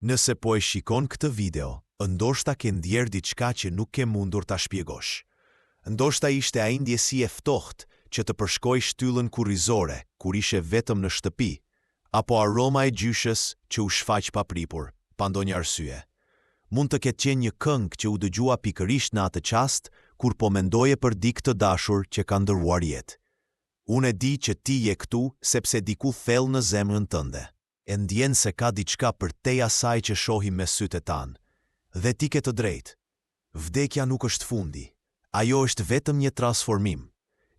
Nëse po e shikon këtë video, ndoshta ke ndjerë diçka që nuk ke mundur ta shpjegosh. Ndoshta ishte ai ndjesi e ftohtë që të përshkoi shtyllën kurrizore kur ishe vetëm në shtëpi, apo aroma e gjyshës që u shfaq pa pripur, pa ndonjë arsye. Mund të ketë qenë një këngë që u dëgjua pikërisht në atë çast kur po mendoje për dikë të dashur që ka ndërruar jetë. Unë e di që ti je këtu sepse diku thellë në zemrën tënde e ndjen se ka diçka përtej asaj që shohim me sytë tanë. Dhe ti ke të drejtë. Vdekja nuk është fundi. Ajo është vetëm një transformim,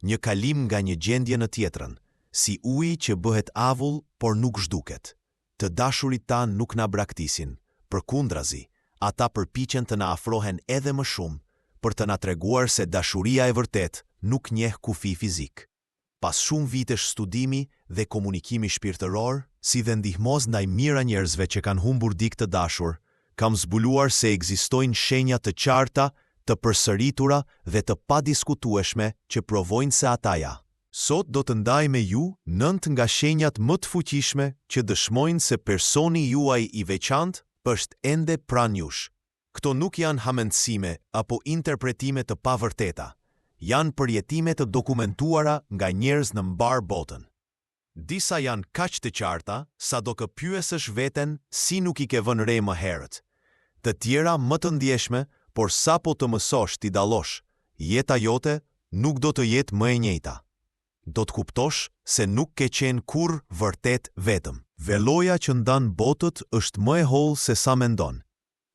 një kalim nga një gjendje në tjetrën, si uji që bëhet avull por nuk zhduket. Të dashurit tanë nuk na braktisin, përkundrazi, ata përpiqen të na afrohen edhe më shumë për të na treguar se dashuria e vërtet nuk njeh kufi fizik. Pas shumë vitesh studimi dhe komunikimi shpirtëror, si dhe ndihmos ndaj mira njerëzve që kanë humbur dikë të dashur, kam zbuluar se ekzistojnë shenja të qarta, të përsëritura dhe të padiskutueshme që provojnë se ata ja. Sot do të ndaj me ju 9 nga shenjat më të fuqishme që dëshmojnë se personi juaj i veçantë është ende pranë jush. Këto nuk janë hamendësime apo interpretime të pavërteta. Janë përjetime të dokumentuara nga njerëz në mbar botën. Disa janë kaq të qarta, sa do kë pyesësh veten si nuk i ke vënë re më herët. Të tjera më të ndjeshme, por sa po të mësosh t'i dallosh, jeta jote nuk do të jetë më e njëjta. Do të kuptosh se nuk ke qenë kurrë vërtet vetëm. Veloja që ndan botët është më e hollë se sa mendon.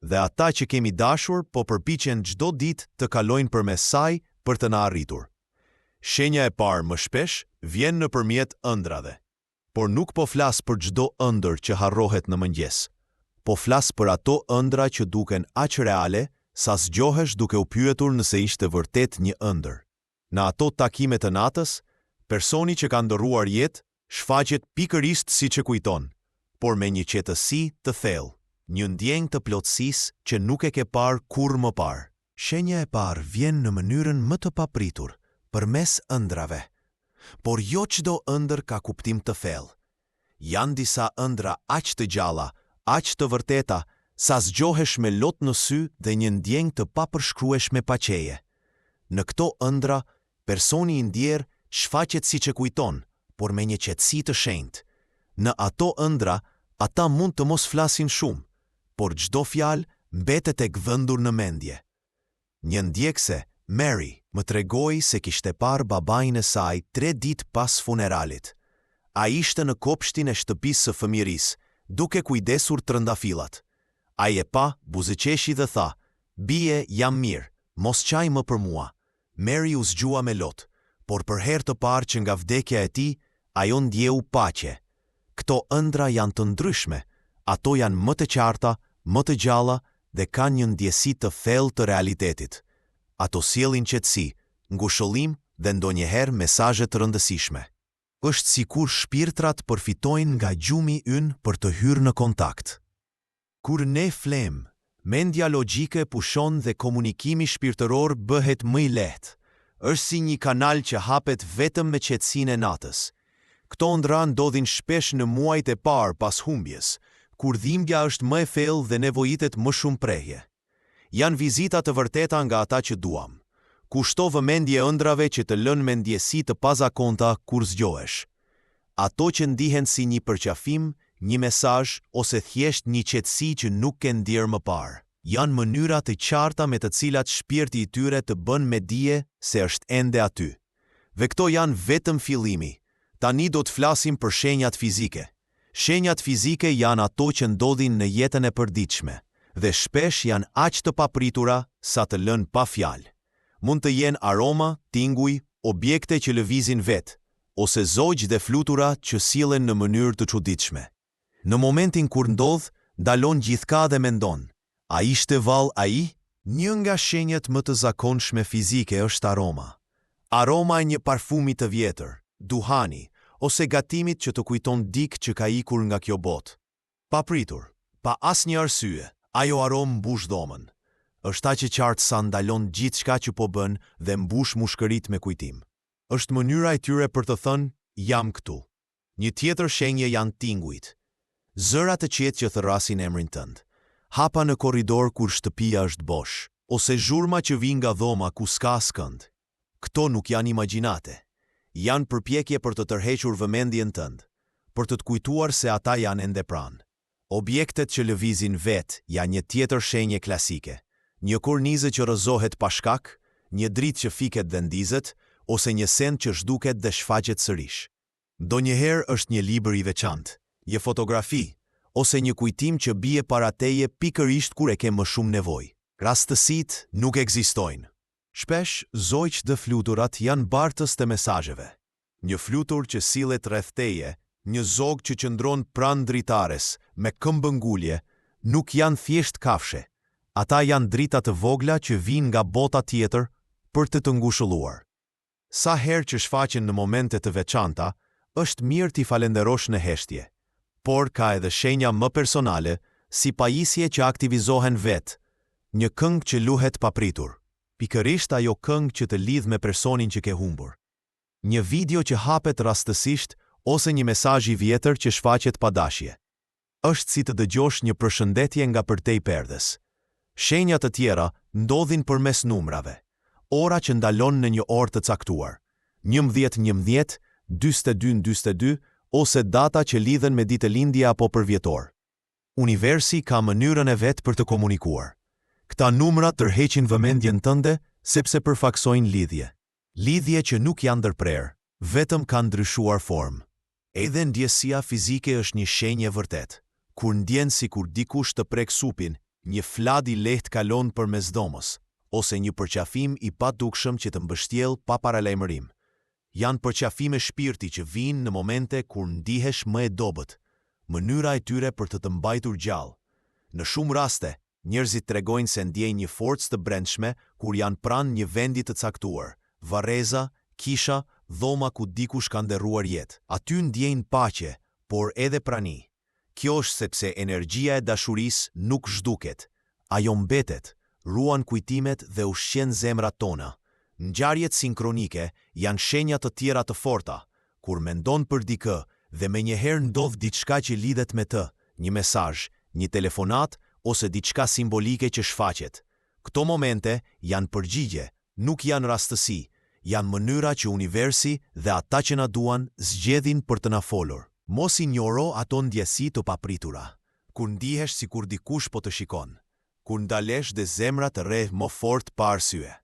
Dhe ata që kemi dashur po përpiqen çdo ditë të kalojnë përmes saj për të na arritur. Shenja e parë më shpesh vjen nëpërmjet ëndrave. Por nuk po flas për çdo ëndër që harrohet në mëngjes. Po flas për ato ëndra që duken aq reale sa zgjohesh duke u pyetur nëse ishte vërtet një ëndër. Në ato takime të natës, personi që ka ndërruar jetë shfaqet pikërisht siç e kujton, por me një qetësi të thellë, një ndjenjë të plotësisë që nuk e ke parë kurrë më parë. Shenja e parë vjen në mënyrën më të papritur, përmes ëndrave. Por jo çdo ëndër ka kuptim të thellë. Janë disa ëndra aq të gjalla, aq të vërteta, sa zgjohesh me lot në sy dhe një ndjenjë të papërshkrueshme pa qeje. Në këto ëndra, personi i ndjer shfaqet siç e kujton, por me një qetësi të shenjtë. Në ato ëndra, ata mund të mos flasin shumë, por çdo fjalë mbetet e gdhëndur në mendje. Një ndjekse, Mary, më tregoi se kishte parë babain e saj 3 ditë pas funeralit. Ai ishte në kopshtin e shtëpisë së fëmijërisë, duke kujdesur trëndafillat. Ai e pa, buzëqeshi dhe tha: "Bie, jam mirë, mos qaj më për mua." Mary u zgjua me lot, por për herë të parë që nga vdekja e tij, ajo ndjeu paqe. Këto ëndra janë të ndryshme, ato janë më të qarta, më të gjalla dhe kanë një ndjesi të thellë të realitetit. Ato sjellin qetësi, ngushëllim dhe ndonjëherë mesazhe të rëndësishme. Është sikur shpirtrat përfitojnë nga gjumi ynë për të hyrë në kontakt. Kur ne flem, mendja logjike pushon dhe komunikimi shpirtëror bëhet më i lehtë. Është si një kanal që hapet vetëm me qetësinë e natës. Këto ëndra ndodhin shpesh në muajt e parë pas humbjes, kur dhimbja është më e thellë dhe nevojitet më shumë prehje. Janë vizita të vërteta nga ata që duam. Kushto vëmendje ëndrave që të lënë me ndjesi të pazakonta kur zgjohesh. Ato që ndihen si një përqafim, një mesazh ose thjesht një qetësi që nuk ke ndjerë më parë. Janë mënyra të qarta me të cilat shpirti i tyre të bën me dije se është ende aty. Dhe këto janë vetëm fillimi. Tani do të flasim për shenjat fizike. Shenjat fizike janë ato që ndodhin në jetën e përditshme dhe shpesh janë aq të papritura sa të lënë pa fjalë. Mund të jenë aroma, tinguj, objekte që lëvizin vetë, ose zogjë dhe flutura që sillen në mënyrë të çuditshme. Në momentin kur ndodh, dalon gjithka dhe mendon: a ishte vallë ai? Një nga shenjat më të zakonshme fizike është aroma. Aroma e një parfumi të vjetër, duhani, ose gatimit që të kujton dikë që ka ikur nga kjo botë. Papritur, pa asnjë arsye, ajo aromë mbush dhomën. Është aq e qartë sa ndalon gjithçka që po bën dhe mbush mushkërit me kujtim. Është mënyra e tyre për të thënë: jam këtu. Një tjetër shenje janë tingujt. Zëra të qetë që thërrasin emrin tënd, hapa në korridor kur shtëpia është bosh, ose zhurma që vijnë nga dhoma ku s'ka skënd. Këto nuk janë imagjinate, janë përpjekje për të tërhequr vëmendjen tënd, për të kujtuar se ata janë ende pranë. Objektet që lëvizin vet janë një tjetër shenje klasike. Një kornizë që rrëzohet pa shkak, një dritë që fiket dhe ndizet, ose një send që zhduket dhe shfaqet sërish. Ndonjëherë është një libër i veçantë, një fotografi, ose një kujtim që bie para teje pikërisht kur e ke më shumë nevojë. Rastësitë nuk ekzistojnë. Shpesh, zogj dhe fluturat janë bartës të mesazheve. Një flutur që sillet rreth teje, një zog që qëndron pranë dritares me këmbëngulje, nuk janë thjesht kafshe. Ata janë drita të vogla që vijnë nga bota tjetër për të ngushëlluar. Sa herë që shfaqen në momente të veçanta, është mirë t'i falenderosh në heshtje. Por ka edhe shenja më personale, si pajisje që aktivizohen vetë, një këngë që luhet papritur, pikërisht ajo këngë që të lidh me personin që ke humbur. Një video që hapet rastësisht ose një mesazh i vjetër që shfaqet pa dashje. Është si të dëgjosh një përshëndetje nga përtej perdes. Shenjat të tjera ndodhin përmes numrave, ora që ndalon në një orë të caktuar, 11-11, 42-42, ose data që lidhen me ditëlindje apo përvjetor. Universi ka mënyrën e vet për të komunikuar. Këta numra tërheqin vëmendjen tënde sepse përfaksojnë lidhje. Lidhje që nuk janë ndërprerë, vetëm kanë ndryshuar formë. Edhe ndjesia fizike është një shenjë e vërtet. Kur ndjen sikur dikush të prek supin, një flad i lehtë kalon përmes dhomës, ose një përqafim i padukshëm që të mbështjell pa paralajmërim. Janë përqafime shpirti që vijnë në momente kur ndihesh më e dobët, mënyra e tyre për të mbajtur gjallë. Në shumë raste, njerëzit tregojnë se ndjejnë një forcë të brendshme kur janë pranë një vendi të caktuar, varreza, kisha, dhoma ku dikush ka nderruar jetë. Aty ndjejnë paqe, por edhe prani. Kjo është sepse energjia e dashurisë nuk zhduket, ajo mbetet, ruan kujtimet dhe ushqen zemrat tona. Ngjarjet sinkronike janë shenja të tjera të forta, kur mendon për dikë dhe menjëherë ndodh diçka që lidhet me të, një mesazh, një telefonat ose diçka simbolike që shfaqet. Këto momente janë përgjigje, nuk janë rastësi, janë mënyra që universi dhe ata që na duan zgjedhin për të na folur. Mos injoro ato ndjesi të papritura, kur ndihesh sikur dikush po të shikon, kur ndalesh dhe zemra të rreh më fort pa arsye.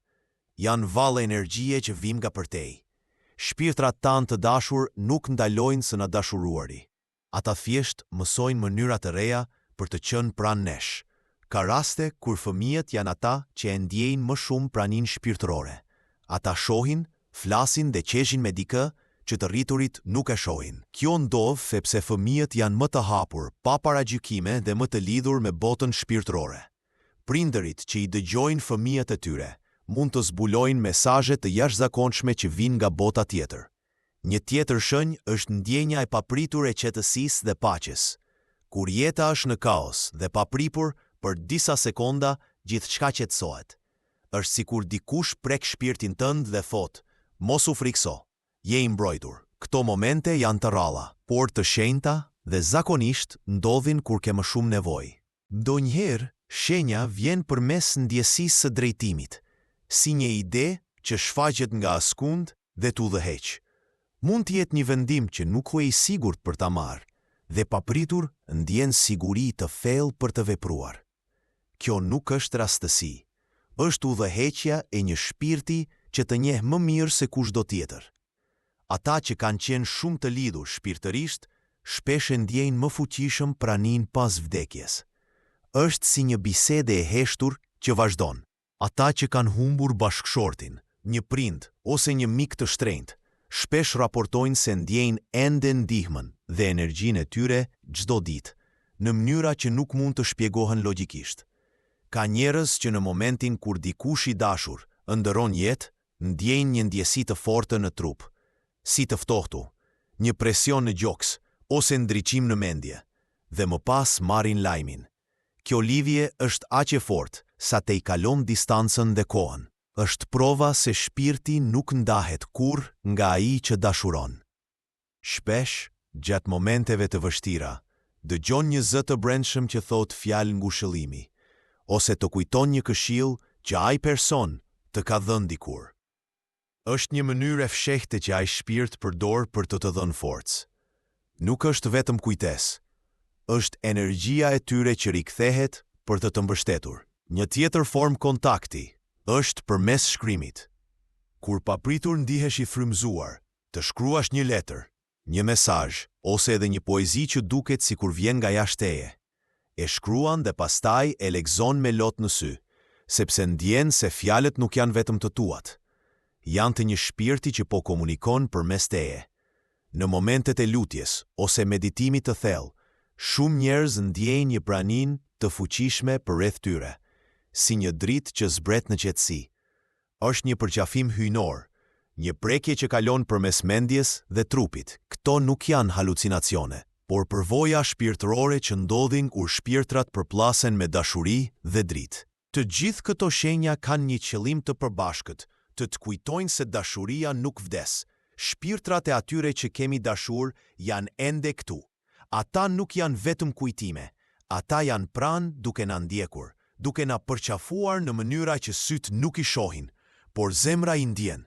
Janë valle energjie që vijnë nga përtej. Shpirtrat tanë të dashur nuk ndalojnë së na dashuruari. Ata thjesht mësojnë mënyra të reja për të qenë pranë nesh. Ka raste kur fëmijët janë ata që e ndjejnë më shumë praninë shpirtërore. Ata shohin, flasin dhe qeshin me dikë që të rriturit nuk e shohin. Kjo ndodh sepse fëmijët janë më të hapur, pa paragjykime dhe më të lidhur me botën shpirtërore. Prindërit që i dëgjojnë fëmijët e tyre mund të zbulojnë mesazhe të jashtëzakonshme që vijnë nga bota tjetër. Një tjetër shenjë është ndjenja e papritur e qetësisë dhe paqes. Kur jeta është në kaos dhe papripur, për disa sekonda gjithçka qetësohet. Është sikur dikush prek shpirtin tënd dhe thot: "Mos u frikso, je i mbrojtur." Këto momente janë të rralla, por të shenjta dhe zakonisht ndodhin kur ke më shumë nevojë. Ndonjëherë, shenja vjen përmes ndjesisë së drejtimit, si një ide që shfaqet nga askund dhe t'u udhëheq. Mund të jetë një vendim që nuk je i sigurt për ta marrë, dhe papritur ndjen siguri të thellë për të vepruar. Kjo nuk është rastësi, është udhëheqja e një shpirti që të njeh më mirë se kushdo tjetër. Ata që kanë qenë shumë të lidhur shpirtërisht, shpesh e ndjejnë më fuqishëm praninë pas vdekjes. Është si një bisede e heshtur që vazhdon. Ata që kanë humbur bashkëshortin, një prind ose një mik të shtrenjtë, shpesh raportojnë se ndjejnë ende ndihmën dhe energjinë e tyre çdo ditë, në mënyra që nuk mund të shpjegohen logjikisht. Ka njerëz që në momentin kur dikush i dashur ëndërron jetë, ndjejnë një ndjesi të fortë në trup, si të ftohtu, një presion në gjoks ose ndriçim në mendje, dhe më pas marrin lajmin. Kjo lidhje është aq e fortë sa te i kalon distancën dhe kohën. Është prova se shpirti nuk ndahet kurrë nga ai që dashuron. Shpesh, gjatë momenteve të vështira, dëgjon një zë të brendshëm që thot fjalë ngushëllimi, ose të kujton një këshill që ai person të ka dhënë dikur. Është një mënyrë e fshehtë që ai shpirt përdor për të dhënë forcë. Nuk është vetëm kujtesë, është energjia e tyre që rikthehet për të mbështetur. Një tjetër formë kontakti është përmes shkrimit. Kur papritur ndihesh i frymëzuar, të shkruash një letër, një mesazh ose edhe një poezi që duket sikur vjen nga jashtë teje. E shkruan dhe pastaj e lexon me lot në sy, sepse ndjen se fjalët nuk janë vetëm të tuat. Janë të një shpirti që po komunikon përmes teje. Në momentet e lutjes ose meditimit të thellë, shumë njerëz ndjejnë një praninë të fuqishme përreth tyre, si një dritë që zbret në qetësi. Është një përqafim hyjnor, një prekje që kalon përmes mendjes dhe trupit. Këto nuk janë halucinacione, por përvoja shpirtërore që ndodhin kur shpirtrat përplasen me dashuri dhe dritë. Të gjithë këto shenja kanë një qëllim të përbashkët, të kujtojnë se dashuria nuk vdes. Shpirtrat e atyre që kemi dashur janë ende këtu. Ata nuk janë vetëm kujtime, ata janë pranë duke na ndjekur, duke na përqafuar në mënyra që sytë nuk i shohin, por zemra i ndjen.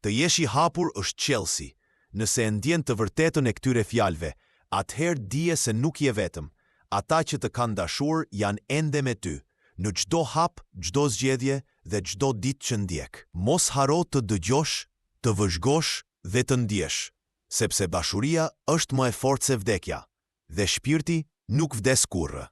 Të jesh i hapur është qelsi. Nëse e ndjen të vërtetën e këtyre fjalëve, atëherë dije se nuk je vetëm. Ata që të kanë dashur janë ende me ty, në çdo hap, çdo zgjedhje dhe çdo ditë që ndjek. Mos haro të dëgjosh, të vëzhgosh dhe të ndjesh, sepse dashuria është më e fortë se vdekja, dhe shpirti nuk vdes kurrë.